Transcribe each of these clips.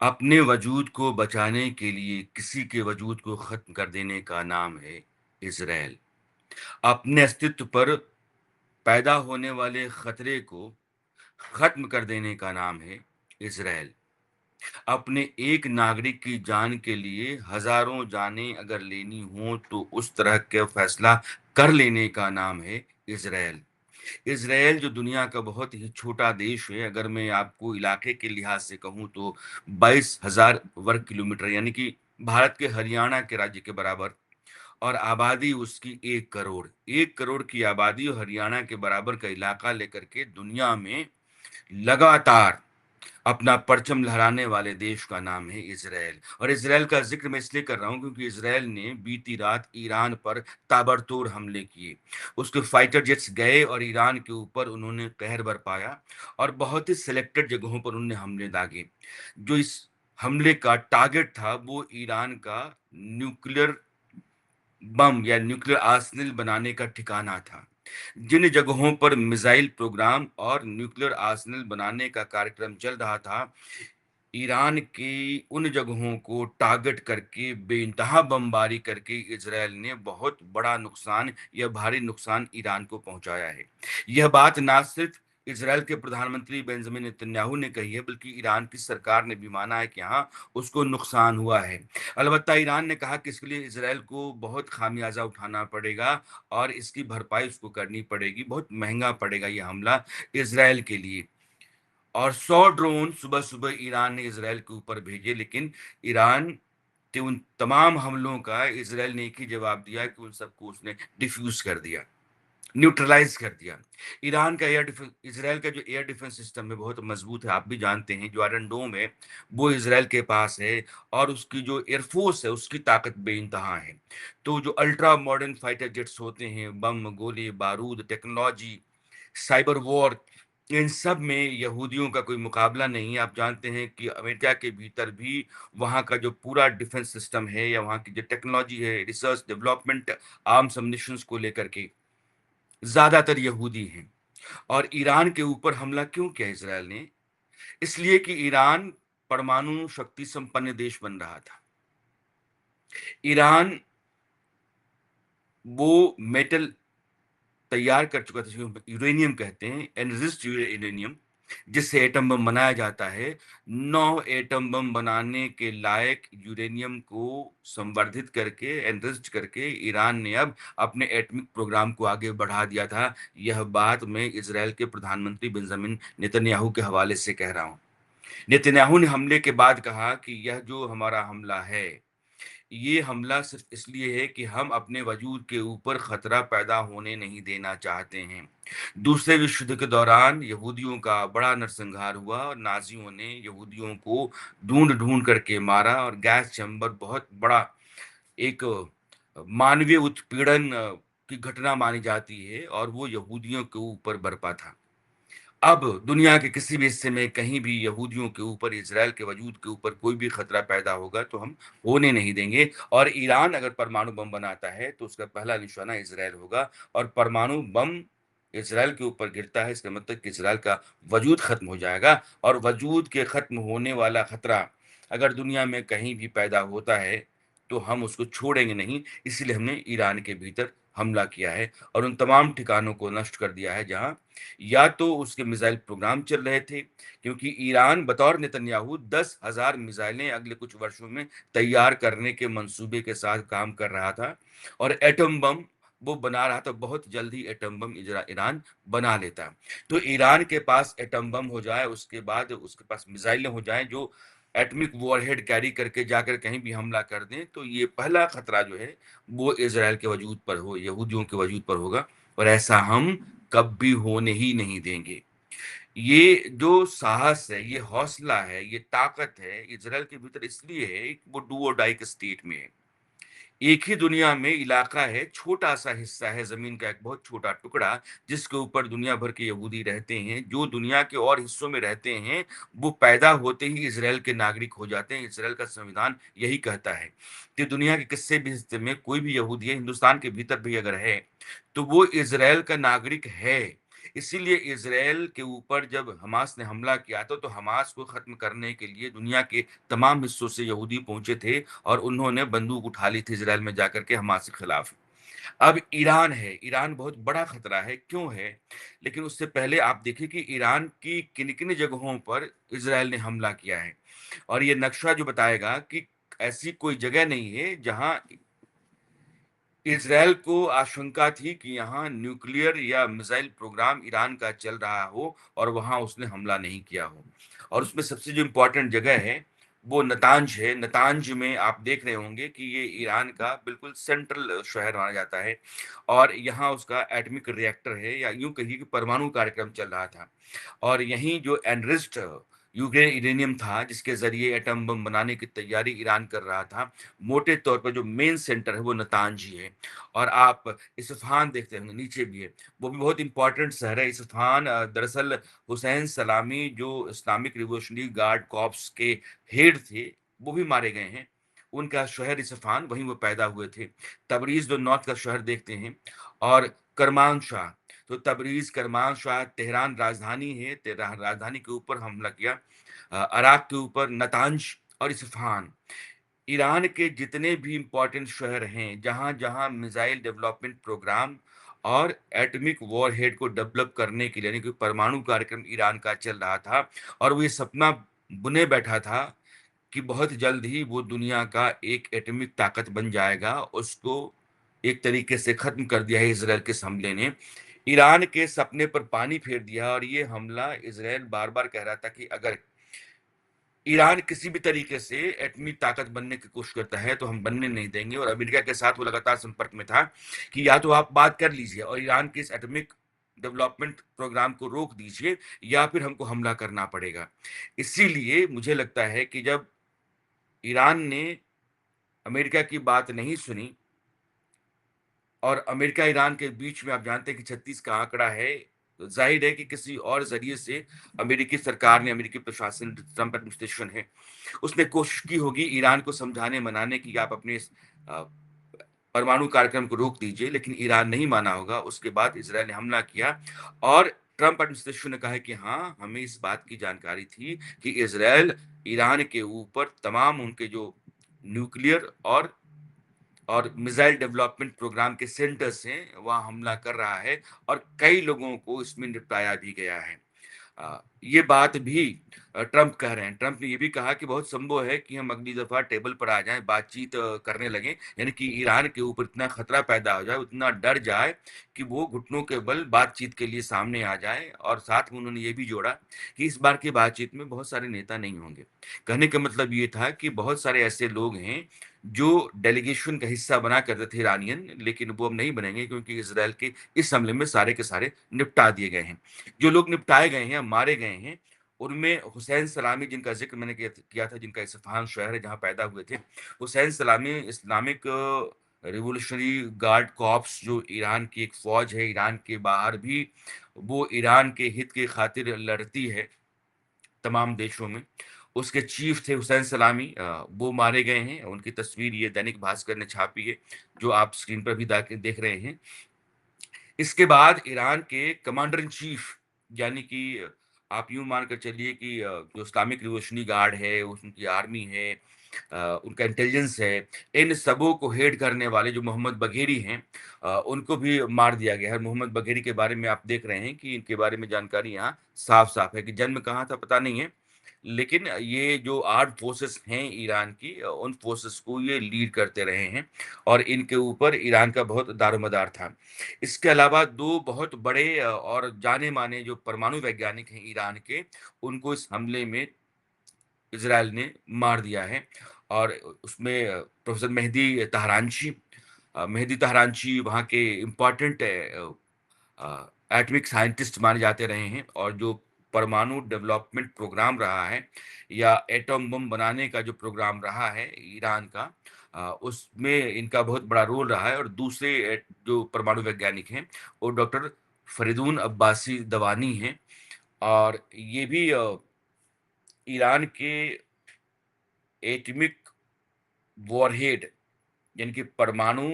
अपने वजूद को बचाने के लिए किसी के वजूद को खत्म कर देने का नाम है इज़राइल। अपने अस्तित्व पर पैदा होने वाले खतरे को खत्म कर देने का नाम है इज़राइल। अपने एक नागरिक की जान के लिए हज़ारों जानें अगर लेनी हों तो उस तरह का फैसला कर लेने का नाम है इज़राइल। इज़राइल जो दुनिया का बहुत ही छोटा देश है, अगर मैं आपको इलाके के लिहाज से कहूँ तो 22,000 वर्ग किलोमीटर यानी कि भारत के हरियाणा के राज्य के बराबर, और आबादी उसकी 1 करोड़। 1 करोड़ की आबादी और हरियाणा के बराबर का इलाका लेकर के दुनिया में लगातार अपना परचम लहराने वाले देश का नाम है इज़राइल। और इज़राइल का ज़िक्र मैं इसलिए कर रहा हूँ क्योंकि इज़राइल ने बीती रात ईरान पर ताबड़तोड़ हमले किए। उसके फाइटर जेट्स गए और ईरान के ऊपर उन्होंने कहर बरपाया और बहुत ही सिलेक्टेड जगहों पर उन्होंने हमले दागे। जो इस हमले का टारगेट था वो ईरान का न्यूक्लियर बम या न्यूक्लियर आर्सेनल बनाने का ठिकाना था। जिन जगहों पर मिसाइल प्रोग्राम और न्यूक्लियर आर्सेनल बनाने का कार्यक्रम चल रहा था, ईरान की उन जगहों को टारगेट करके बेइंतहा बमबारी करके इज़राइल ने बहुत बड़ा नुकसान या भारी नुकसान ईरान को पहुंचाया है। यह बात ना सिर्फ इज़राइल के प्रधानमंत्री बेंजामिन नेतन्याहू ने कही है, बल्कि ईरान की सरकार ने भी माना है कि हाँ, उसको नुकसान हुआ है। अलबत्ता ईरान ने कहा कि इसके लिए इज़राइल को बहुत खामियाजा उठाना पड़ेगा और इसकी भरपाई उसको करनी पड़ेगी, बहुत महंगा पड़ेगा यह हमला इज़राइल के लिए। और 100 ड्रोन सुबह-सुबह ईरान ने इज़राइल के ऊपर भेजे, लेकिन ईरान के उन तमाम हमलों का इज़राइल ने एक ही जवाब दिया कि उन सबको उसने डिफ्यूज़ कर दिया, न्यूट्रलाइज़ कर दिया। ईरान का एयर डिफेंस इज़राइल का जो एयर डिफेंस सिस्टम है बहुत मज़बूत है, आप भी जानते हैं। जो आयरन डोम है, वो इज़राइल के पास है और उसकी जो एयर फ़ोर्स है, उसकी ताकत बेइंतहा है। तो जो अल्ट्रा मॉडर्न फाइटर जेट्स होते हैं, बम, गोले, बारूद, टेक्नोलॉजी, साइबर वॉर, इन सब में यहूदियों का कोई मुकाबला नहीं है। आप जानते हैं कि अमेरिका के भीतर भी वहाँ का जो पूरा डिफेंस सिस्टम है या वहाँ की जो टेक्नोलॉजी है, रिसर्च, डेवलपमेंट, आर्म्स एम्युनिशंस को लेकर के ज़्यादातर यहूदी हैं। और ईरान के ऊपर हमला क्यों किया इज़राइल ने? इसलिए कि ईरान परमाणु शक्ति संपन्न देश बन रहा था। ईरान वो मेटल तैयार कर चुका था, जिसको यूरेनियम कहते हैं, एनरिच्ड यूरेनियम, जिससे एटम बम बनाया जाता है। 9 एटम बम बनाने के लायक यूरेनियम को संवर्धित करके, एनरिच्ड करके ईरान ने अब अपने एटॉमिक प्रोग्राम को आगे बढ़ा दिया था। यह बात मैं इज़राइल के प्रधानमंत्री बेंजामिन नेतन्याहू के हवाले से कह रहा हूँ। नेतन्याहू ने हमले के बाद कहा कि यह जो हमारा हमला है, ये हमला सिर्फ इसलिए है कि हम अपने वजूद के ऊपर खतरा पैदा होने नहीं देना चाहते हैं। दूसरे विश्व युद्ध के दौरान यहूदियों का बड़ा नरसंहार हुआ और नाजियों ने यहूदियों को ढूंढ-ढूंढ करके मारा और गैस चैम्बर बहुत बड़ा एक मानवीय उत्पीड़न की घटना मानी जाती है और वो यहूदियों के ऊपर बरपा था। अब दुनिया के किसी भी हिस्से में कहीं भी यहूदियों के ऊपर, इज़राइल के वजूद के ऊपर कोई भी खतरा पैदा होगा तो हम होने नहीं देंगे। और ईरान अगर परमाणु बम बनाता है तो उसका पहला निशाना इज़राइल होगा। और परमाणु बम इज़राइल के ऊपर गिरता है, इसका मतलब कि इज़राइल का वजूद खत्म हो जाएगा। और वजूद के खत्म होने वाला खतरा अगर दुनिया में कहीं भी पैदा होता है तो हम उसको छोड़ेंगे नहीं। इसलिए हमने ईरान के भीतर हमला किया है और उन तमाम ठिकानों को नष्ट कर दिया है जहां या तो उसके मिसाइल प्रोग्राम चल रहे थे, क्योंकि ईरान बतौर नेतन्याहू 10,000 मिसाइलें अगले कुछ वर्षों में तैयार करने के मंसूबे के साथ काम कर रहा था। और एटम बम वो बना रहा था, बहुत जल्द ही एटम बम ईरान बना लेता। तो ईरान के पास एटम बम हो जाए, उसके बाद उसके पास मिसाइलें हो जाएं जो एटॉमिक वॉरहेड कैरी करके जाकर कहीं भी हमला कर दें, तो ये पहला खतरा जो है वो इज़राइल के वजूद पर हो, यहूदियों के वजूद पर होगा। और ऐसा हम कभी होने ही नहीं देंगे। ये जो साहस है, ये हौसला है, ये ताकत है, इज़राइल के भीतर इसलिए है कि वो डू और डाई के स्टेट में है। एक ही दुनिया में इलाका है, छोटा-सा हिस्सा है ज़मीन का, एक बहुत छोटा टुकड़ा, जिसके ऊपर दुनिया भर के यहूदी रहते हैं। जो दुनिया के और हिस्सों में रहते हैं, वो पैदा होते ही इज़राइल के नागरिक हो जाते हैं। इज़राइल का संविधान यही कहता है कि दुनिया के किसी भी हिस्से में कोई भी यहूदी है, हिंदुस्तान के भीतर भी अगर है, तो वो इज़राइल का नागरिक है। इसीलिए इज़राइल के ऊपर जब हमास ने हमला किया था, तो हमास को ख़त्म करने के लिए दुनिया के तमाम हिस्सों से यहूदी पहुँचे थे और उन्होंने बंदूक उठा ली थी इज़राइल में जाकर के हमास के खिलाफ। अब ईरान है, ईरान बहुत बड़ा खतरा है, क्यों है? लेकिन उससे पहले आप देखिए कि ईरान की किन-किन जगहों पर इज़राइल ने हमला किया है और ये नक्शा जो बताएगा कि ऐसी कोई जगह नहीं है जहाँ इज़राइल को आशंका थी कि यहाँ न्यूक्लियर या मिसाइल प्रोग्राम ईरान का चल रहा हो और वहाँ उसने हमला नहीं किया हो। और उसमें सबसे जो इम्पोर्टेंट जगह है, वो नतांज है। नतांज में आप देख रहे होंगे कि ये ईरान का बिल्कुल सेंट्रल शहर माना जाता है और यहाँ उसका एटॉमिक रिएक्टर है या यूँ कहिए कि परमाणु कार्यक्रम चल रहा था। और यहीं जो एनरिस्ट यूरेनियम था, जिसके ज़रिए एटम बम बनाने की तैयारी ईरान कर रहा था, मोटे तौर पर जो मेन सेंटर है वो नतांज ही है। और आप इस्फ़हान देखते होंगे, नीचे भी है, वो भी बहुत इम्पोर्टेंट शहर है। इस्फ़हान दरअसल हुसैन सलामी जो इस्लामिक रिवॉल्यूशनरी गार्ड कॉर्प्स के हेड थे, वो भी मारे गए हैं। उनका शहर इस्फ़हान, वहीं वो पैदा हुए थे। तबरीज़ जो नॉर्थ का शहर देखते हैं और करमानशाह, तो तबरीज़, करमानशाह, तेहरान राजधानी है, तेहरान राजधानी के ऊपर हमला किया। इराक के ऊपर नतांज और इस्फ़हान। ईरान के जितने भी इम्पोर्टेंट शहर हैं, जहाँ-जहाँ मिसाइल डेवलपमेंट प्रोग्राम और एटॉमिक वॉरहेड को डेवलप करने के लिए, यानी कि परमाणु कार्यक्रम ईरान का चल रहा था और वो ये सपना बुने बैठा था कि बहुत जल्द ही वो दुनिया का एक एटॉमिक ताकत बन जाएगा, उसको एक तरीके से खत्म कर दिया है इज़राइल के इस हमले ने। ईरान के सपने पर पानी फेर दिया और ये हमला इज़राइल बार-बार कह रहा था कि अगर ईरान किसी भी तरीके से एटमी ताकत बनने की कोशिश करता है, तो हम बनने नहीं देंगे और अमेरिका के साथ वो लगातार संपर्क में था कि या तो आप बात कर लीजिए और ईरान के इस एटॉमिक डेवलपमेंट प्रोग्राम को रोक दीजिए या फिर हमको हमला करना पड़ेगा। इसीलिए मुझे लगता है कि जब ईरान ने अमेरिका की बात नहीं सुनी और अमेरिका ईरान के बीच में आप जानते हैं कि 36 का आंकड़ा है, तो ज़ाहिर है कि किसी और ज़रिए से अमेरिकी सरकार ने, अमेरिकी प्रशासन, ट्रंप एडमिनिस्ट्रेशन है, उसने कोशिश की होगी ईरान को समझाने-मनाने की कि आप अपने इस अ, परमाणु कार्यक्रम को रोक दीजिए, लेकिन ईरान नहीं माना होगा। उसके बाद इज़राइल ने हमला किया और ट्रंप एडमिनिस्ट्रेशन ने कहा है कि हाँ, हमें इस बात की जानकारी थी कि इज़राइल ईरान के ऊपर तमाम उनके जो न्यूक्लियर और मिसाइल डेवलपमेंट प्रोग्राम के सेंटर्स हैं, वहाँ हमला कर रहा है और कई लोगों को इसमें निपटाया भी गया है। ये बात भी ट्रंप कह रहे हैं। ट्रंप ने ये भी कहा कि बहुत संभव है कि हम अगली दफ़ा टेबल पर आ जाएँ, बातचीत करने लगें, यानी कि ईरान के ऊपर इतना खतरा पैदा हो जाए, उतना डर जाए कि वो घुटनों के बल बातचीत के लिए सामने आ जाएँ और साथ में उन्होंने ये भी जोड़ा कि इस बार की बातचीत में बहुत सारे नेता नहीं होंगे। कहने का मतलब ये था कि बहुत सारे ऐसे लोग हैं, जो डेलीगेशन का हिस्सा बना करते थे ईरानियन, लेकिन वो अब नहीं बनेंगे क्योंकि इज़राइल के इस हमले में सारे के सारे निपटा दिए गए हैं। जो लोग निपटाए गए हैं, मारे गए हैं, उनमें हुसैन सलामी जिनका ज़िक्र मैंने किया था, जिनका इस्फ़हान शहर है जहाँ पैदा हुए थे। हुसैन सलामी इस्लामिक रिवॉल्यूशनरी गार्ड कॉर्प्स जो ईरान की एक फ़ौज है, ईरान के बाहर भी वो ईरान के हित की खातिर लड़ती है तमाम देशों में। उसके चीफ़ थे हुसैन सलामी, वो मारे गए हैं। उनकी तस्वीर ये दैनिक भास्कर ने छापी है, जो आप स्क्रीन पर भी दाके देख रहे हैं। इसके बाद ईरान के कमांडर इन चीफ, यानी कि आप यूँ मान कर चलिए कि जो इस्लामिक रिवॉल्यूशनरी गार्ड है, उनकी आर्मी है, उनका इंटेलिजेंस है, इन सबों को हेड करने वाले जो मोहम्मद बघेरी हैं, उनको भी मार दिया गया है। मोहम्मद बघेरी के बारे में आप देख रहे हैं कि इनके बारे में जानकारी यहाँ साफ-साफ है कि जन्म कहाँ था पता नहीं है, लेकिन ये जो आर्म्ड फोर्सेस हैं ईरान की, उन फोर्सेस को ये लीड करते रहे हैं और इनके ऊपर ईरान का बहुत दारोमदार था। इसके अलावा 2 बहुत बड़े और जाने-माने जो परमाणु वैज्ञानिक हैं ईरान के, उनको इस हमले में इज़राइल ने मार दिया है और उसमें प्रोफ़ेसर मेहदी तहरानची वहाँ के इम्पोर्टेंट एटॉमिक साइंटिस्ट माने जाते रहे हैं और जो परमाणु डेवलपमेंट प्रोग्राम रहा है या एटम बम बनाने का जो प्रोग्राम रहा है ईरान का, उसमें इनका बहुत बड़ा रोल रहा है और दूसरे जो परमाणु वैज्ञानिक हैं, वो डॉक्टर फरीदून अब्बासी दवानी हैं और ये भी ईरान के एटॉमिक वॉरहेड, यानी कि परमाणु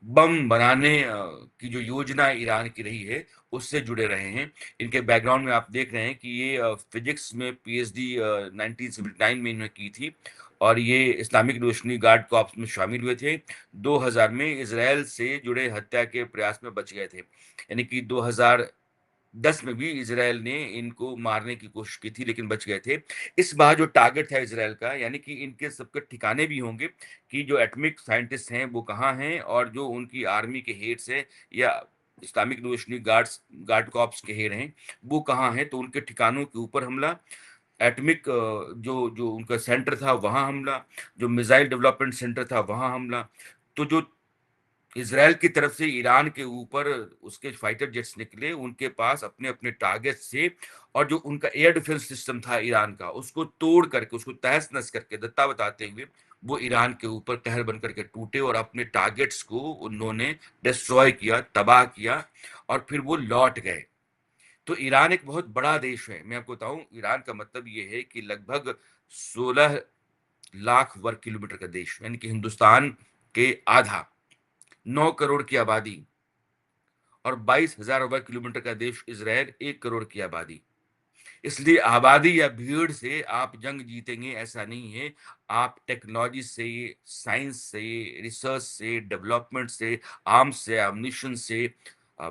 बम बनाने की जो योजना ईरान की रही है, उससे जुड़े रहे हैं। इनके बैकग्राउंड में आप देख रहे हैं कि ये फिज़िक्स में पीएचडी 1979 में इन्होंने की थी और ये इस्लामिक रिवॉल्यूशनरी गार्ड कॉर्प्स में शामिल हुए थे। 2000 में इज़राइल से जुड़े हत्या के प्रयास में बच गए थे। यानी कि 2010 में भी इज़राइल ने इनको मारने की कोशिश की थी, लेकिन बच गए थे। इस बार जो टारगेट था इज़राइल का, यानी कि इनके सबके ठिकाने भी होंगे कि जो एटॉमिक साइंटिस्ट हैं, वो कहाँ हैं और जो उनकी आर्मी के हेड्स हैं या इस्लामिक रिवॉल्यूशनरी गार्ड कॉर्प्स के हेड हैं, वो कहाँ हैं, तो उनके ठिकानों के ऊपर हमला, एटॉमिक जो जो उनका सेंटर था, वहाँ हमला, जो मिसाइल डेवलपमेंट सेंटर था, वहाँ हमला। तो जो इज़राइल की तरफ से ईरान के ऊपर उसके फाइटर जेट्स निकले, उनके पास अपने-अपने टारगेट्स थे और जो उनका एयर डिफेंस सिस्टम था ईरान का, उसको तोड़ करके, उसको तहस-नहस करके, दत्ता बताते हुए, वो ईरान के ऊपर कहर बन कर के टूटे और अपने टारगेट्स को उन्होंने डिस्ट्रॉय किया, तबाह किया और फिर वो लौट गए। तो ईरान एक बहुत बड़ा देश है। मैं आपको बताऊँ, ईरान का मतलब ये है कि लगभग 16 लाख वर्ग किलोमीटर का देश, यानी कि हिंदुस्तान के आधा, 9 करोड़ की आबादी और 22,000 वर्ग किलोमीटर का देश इज़राइल, 1 करोड़ की आबादी। इसलिए आबादी या भीड़ से आप जंग जीतेंगे ऐसा नहीं है। आप टेक्नोलॉजी से, साइंस से, रिसर्च से, डेवलपमेंट से, आर्म्स से, एम्युनिशन से, अ,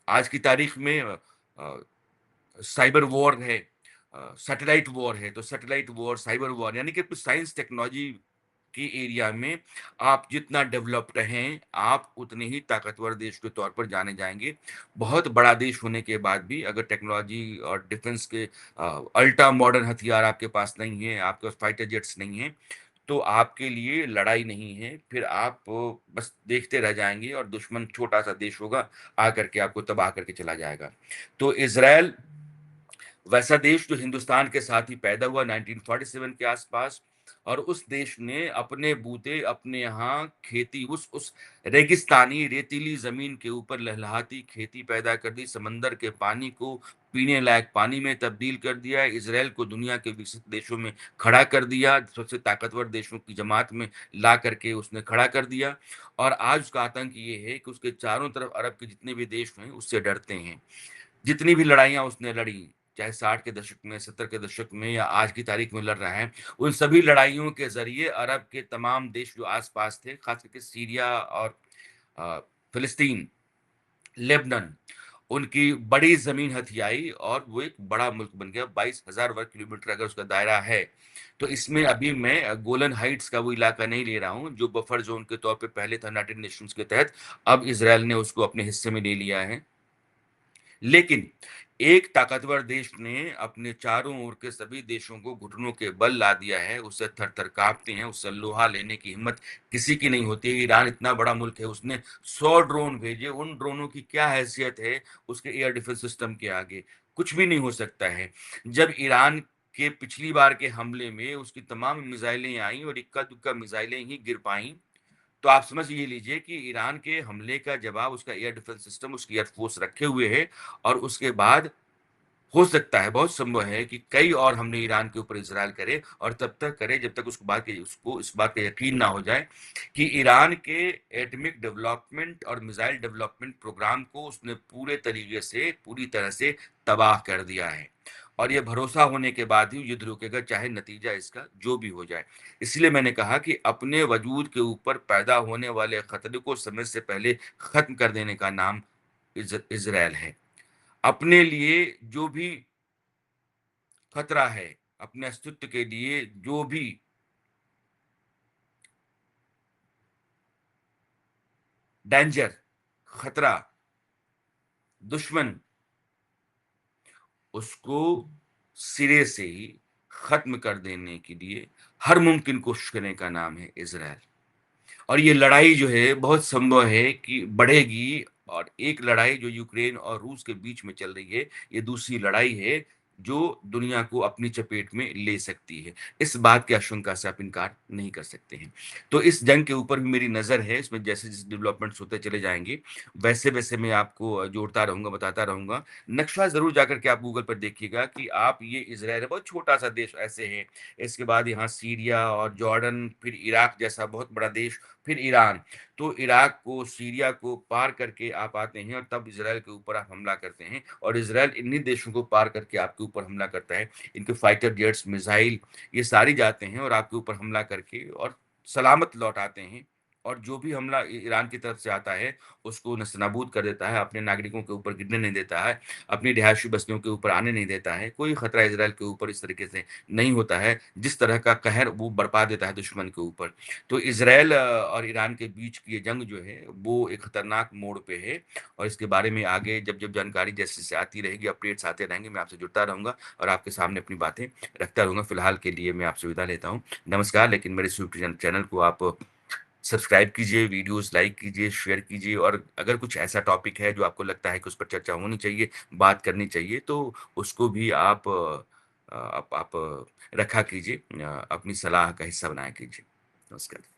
आज की तारीख में अ, साइबर वॉर है, सैटेलाइट वॉर है, तो सैटेलाइट वॉर, साइबर वॉर, यानी कि कुछ साइंस टेक्नोलॉजी के एरिया में आप जितना डेवलप्ड हैं, आप उतने ही ताकतवर देश के तौर पर जाने जाएँगे। बहुत बड़ा देश होने के बाद भी अगर टेक्नोलॉजी और डिफेंस के अल्ट्रा मॉडर्न हथियार आपके पास नहीं है, आपके पास फाइटर जेट्स नहीं हैं, तो आपके लिए लड़ाई नहीं है। फिर आप बस देखते रह जाएँगे और दुश्मन छोटा-सा देश होगा, आकर के आपको तबाह करके चला जाएगा। तो इज़राइल वैसा देश जो हिंदुस्तान के साथ ही पैदा हुआ 1947 के आसपास और उस देश ने अपने बूते अपने यहाँ खेती उस रेगिस्तानी रेतीली जमीन के ऊपर लहलहाती खेती पैदा कर दी, समंदर के पानी को पीने लायक पानी में तब्दील कर दिया, इजराइल को दुनिया के विकसित देशों में खड़ा कर दिया, सबसे ताकतवर देशों की जमात में ला करके उसने खड़ा कर दिया। और आज उसका आतंक ये है कि उसके चारों तरफ अरब के जितने भी देश हैं उससे डरते हैं। जितनी भी लड़ाइयाँ उसने लड़ी, चाहे 60 के दशक में, 70 के दशक में या आज की तारीख में लड़ रहा है, उन सभी लड़ाइयों के ज़रिए अरब के तमाम देश जो आस-पास थे, ख़ास करके सीरिया और अ, फ़िलिस्तीन, लेबनान, उनकी बड़ी ज़मीन हथियाई और वो एक बड़ा मुल्क बन गया। 22,000 वर्ग किलोमीटर अगर उसका दायरा है, तो इसमें अभी मैं गोलन हाइट्स का वो इलाका नहीं ले रहा हूँ, जो बफर ज़ोन के तौर पे पहले था यूनाइटेड नेशंस के तहत, अब इज़राइल ने उसको अपने हिस्से में ले लिया है। लेकिन एक ताकतवर देश ने अपने चारों ओर के सभी देशों को घुटनों के बल ला दिया है, उससे थर-थर काँपते हैं, उससे लोहा लेने की हिम्मत किसी की नहीं होती है। ईरान इतना बड़ा मुल्क है, उसने 100 ड्रोन भेजे, उन ड्रोनों की क्या हैसियत है उसके एयर डिफेंस सिस्टम के आगे? कुछ भी नहीं हो सकता है। जब ईरान के पिछली बार के हमले में उसकी तमाम मिसाइलें आईं और इक्का-दुक्का मिसाइलें ही गिर पाईं, तो आप समझ ये लीजिए कि ईरान के हमले का जवाब उसका एयर डिफेंस सिस्टम, उसकी एयर फोर्स रखे हुए है और उसके बाद हो सकता है, बहुत संभव है कि कई और हमले ईरान के ऊपर इज़राइल करे और तब तक करे जब तक उसको इस बात का यकीन ना हो जाए कि ईरान के एटॉमिक डेवलपमेंट और मिसाइल डेवलपमेंट प्रोग्राम को उसने पूरे तरीके से, पूरी तरह से तबाह कर दिया है। और ये भरोसा होने के बाद ही युद्ध रुकेगा, चाहे नतीजा इसका जो भी हो जाए। इसलिए मैंने कहा कि अपने वजूद के ऊपर पैदा होने वाले खतरे को समय से पहले खत्म कर देने का नाम इज़राइल है। अपने लिए जो भी खतरा है, अपने अस्तित्व के लिए जो भी डेंजर, खतरा, दुश्मन, उसको सिरे से ही खत्म कर देने के लिए हर मुमकिन कोशिश करने का नाम है इज़राइल। और ये लड़ाई जो है बहुत संभव है कि बढ़ेगी और एक लड़ाई जो यूक्रेन और रूस के बीच में चल रही है, ये दूसरी लड़ाई है जो दुनिया को अपनी चपेट में ले सकती है। इस बात की आशंका से आप इनकार नहीं कर सकते हैं। तो इस जंग के ऊपर भी मेरी नज़र है, इसमें जैसे-जैसे डेवलपमेंट्स होते चले जाएँगे, वैसे-वैसे मैं आपको जोड़ता रहूँगा, बताता रहूँगा। नक्शा ज़रूर जाकर के आप गूगल पर देखिएगा कि आप ये इज़राइल है, बहुत छोटा-सा देश ऐसे है। इसके बाद यहाँ सीरिया और जॉर्डन, फिर इराक जैसा बहुत बड़ा देश, फिर ईरान। तो इराक को, सीरिया को पार करके आप आते हैं और तब इज़राइल के ऊपर आप हमला करते हैं और इज़राइल इन्हीं देशों को पार करके आपके ऊपर हमला करता है। इनके फाइटर जेट्स, मिसाइल ये सारी जाते हैं और आपके ऊपर हमला करके और सलामत लौट आते हैं। और जो भी हमला ईरान की तरफ से आता है, उसको नस्तनाबूद कर देता है, अपने नागरिकों के ऊपर गिरने नहीं देता है, अपनी रिहायशी बस्तियों के ऊपर आने नहीं देता है। कोई खतरा इज़राइल के ऊपर इस तरीके से नहीं होता है, जिस तरह का कहर वो बरपा देता है दुश्मन के ऊपर। तो इज़राइल और ईरान के बीच की ये जंग जो है, वो एक खतरनाक मोड़ पे है और इसके बारे में आगे जब-जब जानकारी जैसे-जैसे आती रहेगी, अपडेट्स आते रहेंगे, मैं आपसे जुड़ता रहूँगा और आपके सामने अपनी बातें रखता रहूँगा। फिलहाल के लिए मैं आपसे विदा लेता हूँ। नमस्कार, लेकिन मेरे इस यूट्यूब चैनल को आप सब्सक्राइब कीजिए, वीडियोज़ लाइक कीजिए, शेयर कीजिए और अगर कुछ ऐसा टॉपिक है जो आपको लगता है कि उस पर चर्चा होनी चाहिए, बात करनी चाहिए, तो उसको भी आप रखा कीजिए, अपनी सलाह का हिस्सा बनाया कीजिए। नमस्कार।